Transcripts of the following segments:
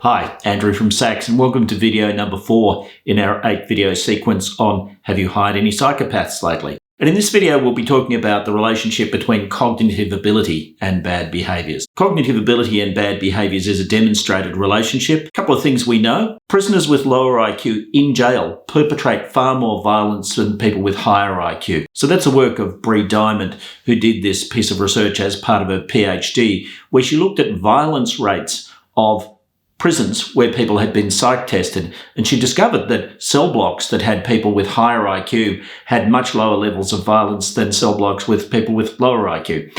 Hi, Andrew from SACS, and welcome to video number 4 in our 8-video sequence on Have you hired any psychopaths lately? And in this video, we'll be talking about the relationship between cognitive ability and bad behaviours. Cognitive ability and bad behaviours is a demonstrated relationship. A couple of things we know. Prisoners with lower IQ in jail perpetrate far more violence than people with higher IQ. So that's the work of Bree Diamond, who did this piece of research as part of her PhD, where she looked at violence rates of prisons where people had been psych tested, and she discovered that cell blocks that had people with higher IQ had much lower levels of violence than cell blocks with people with lower IQ.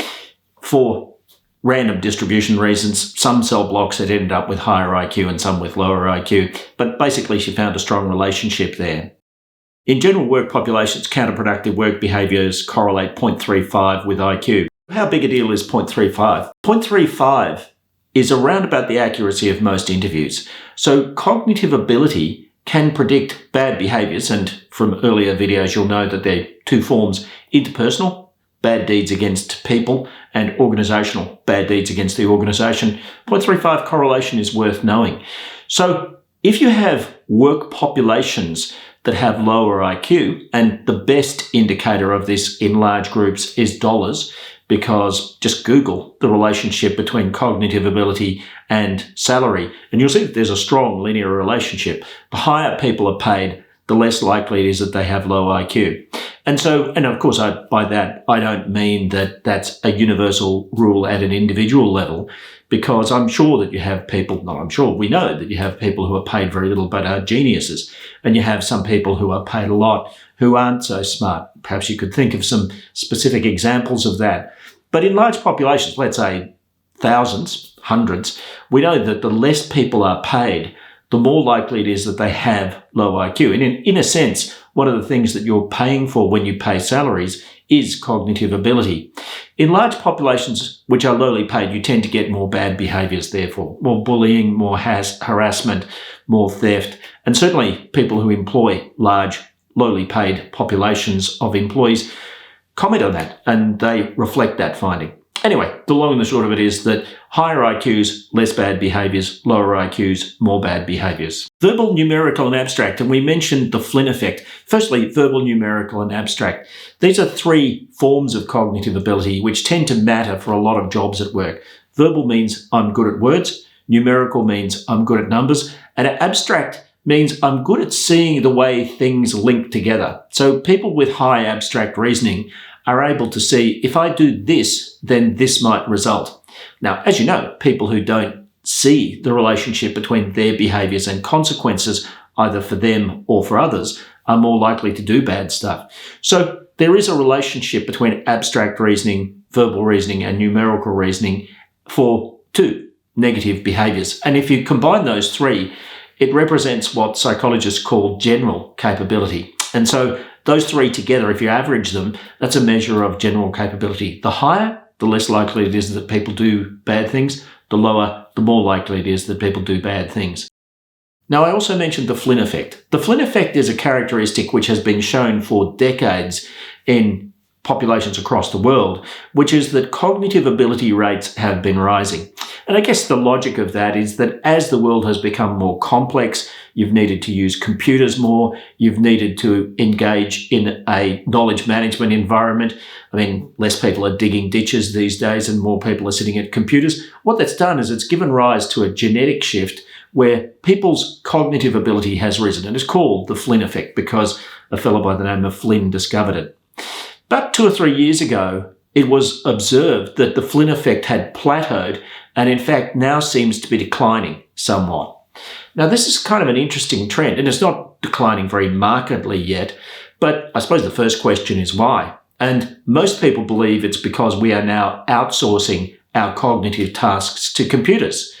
For random distribution reasons, some cell blocks had ended up with higher IQ and some with lower IQ, but basically she found a strong relationship there. In general work populations, counterproductive work behaviours correlate 0.35 with IQ. How big a deal is 0.35? 0.35 is around about the accuracy of most interviews. So cognitive ability can predict bad behaviours, and from earlier videos you'll know that there are two forms: interpersonal, bad deeds against people, and organisational, bad deeds against the organisation. 0.35 correlation is worth knowing. So if you have work populations that have lower IQ, and the best indicator of this in large groups is dollars, because just Google the relationship between cognitive ability and salary, and you'll see that there's a strong linear relationship. The higher people are paid, the less likely it is that they have low IQ. And of course, by that, I don't mean that that's a universal rule at an individual level, because I'm sure that you have people, we know that you have people who are paid very little but are geniuses, and you have some people who are paid a lot who aren't so smart. Perhaps you could think of some specific examples of that. But in large populations, let's say thousands, hundreds, we know that the less people are paid, the more likely it is that they have low IQ. And in a sense, one of the things that you're paying for when you pay salaries is cognitive ability. In large populations which are lowly paid, you tend to get more bad behaviours, therefore, more bullying, more harassment, more theft, and certainly people who employ large, lowly paid populations of employees comment on that, and they reflect that finding. Anyway, the long and the short of it is that higher IQs, less bad behaviours, lower IQs, more bad behaviours. Verbal, numerical and abstract, and we mentioned the Flynn effect. Firstly, verbal, numerical and abstract. These are three forms of cognitive ability which tend to matter for a lot of jobs at work. Verbal means I'm good at words, numerical means I'm good at numbers, and abstract means I'm good at seeing the way things link together. So people with high abstract reasoning are able to see, if I do this, then this might result. Now, as you know, people who don't see the relationship between their behaviours and consequences, either for them or for others, are more likely to do bad stuff. So there is a relationship between abstract reasoning, verbal reasoning, and numerical reasoning for two negative behaviours. And if you combine those three, it represents what psychologists call general capability. And so those three together, if you average them, that's a measure of general capability. The higher, the less likely it is that people do bad things. The lower, the more likely it is that people do bad things. Now, I also mentioned the Flynn effect. The Flynn effect is a characteristic which has been shown for decades in populations across the world, which is that cognitive ability rates have been rising. And I guess the logic of that is that as the world has become more complex, you've needed to use computers more, you've needed to engage in a knowledge management environment. I mean, less people are digging ditches these days and more people are sitting at computers. What that's done is it's given rise to a genetic shift where people's cognitive ability has risen, and it's called the Flynn effect because a fellow by the name of Flynn discovered it. About 2 or 3 years ago, it was observed that the Flynn effect had plateaued and in fact now seems to be declining somewhat. Now, this is kind of an interesting trend, and it's not declining very markedly yet, but I suppose the first question is why? And most people believe it's because we are now outsourcing our cognitive tasks to computers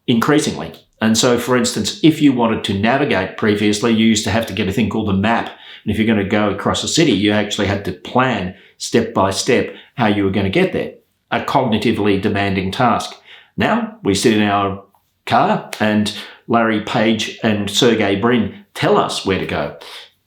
increasingly. And so, for instance, if you wanted to navigate previously, you used to have to get a thing called a map. And if you're going to go across a city, you actually had to plan step by step how you were going to get there. A cognitively demanding task. Now we sit in our car and Larry Page and Sergey Brin tell us where to go.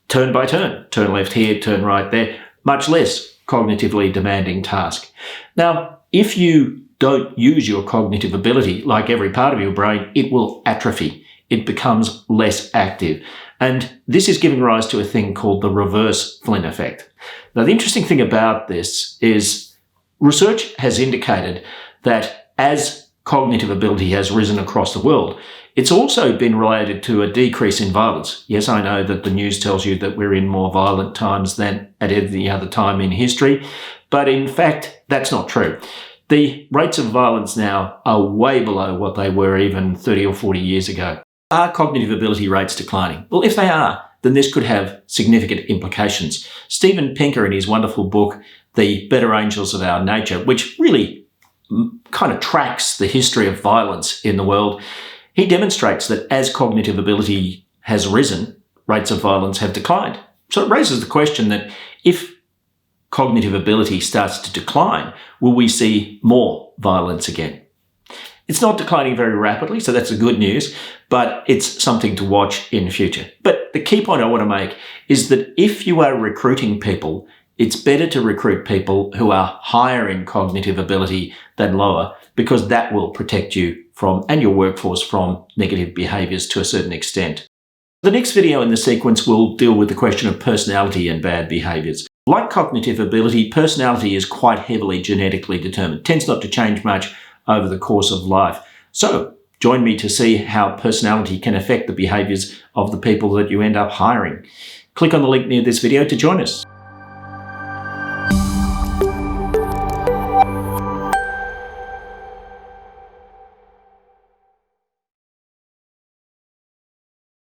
Turn by turn. Turn left here, turn right there. Much less cognitively demanding task. Now, if you don't use your cognitive ability, like every part of your brain, it will atrophy. It becomes less active. And this is giving rise to a thing called the reverse Flynn effect. Now, the interesting thing about this is research has indicated that as cognitive ability has risen across the world, it's also been related to a decrease in violence. Yes, I know that the news tells you that we're in more violent times than at any other time in history, but in fact, that's not true. The rates of violence now are way below what they were even 30 or 40 years ago. Are cognitive ability rates declining? Well, if they are, then this could have significant implications. Steven Pinker, in his wonderful book, The Better Angels of Our Nature, which really kind of tracks the history of violence in the world, he demonstrates that as cognitive ability has risen, rates of violence have declined. So it raises the question that if cognitive ability starts to decline, will we see more violence again? It's not declining very rapidly, so that's the good news, but it's something to watch in the future. But the key point I want to make is that if you are recruiting people, it's better to recruit people who are higher in cognitive ability than lower, because that will protect you from, and your workforce from, negative behaviours to a certain extent. The next video in the sequence will deal with the question of personality and bad behaviours. Like cognitive ability, personality is quite heavily genetically determined, tends not to change much over the course of life. So join me to see how personality can affect the behaviours of the people that you end up hiring. Click on the link near this video to join us.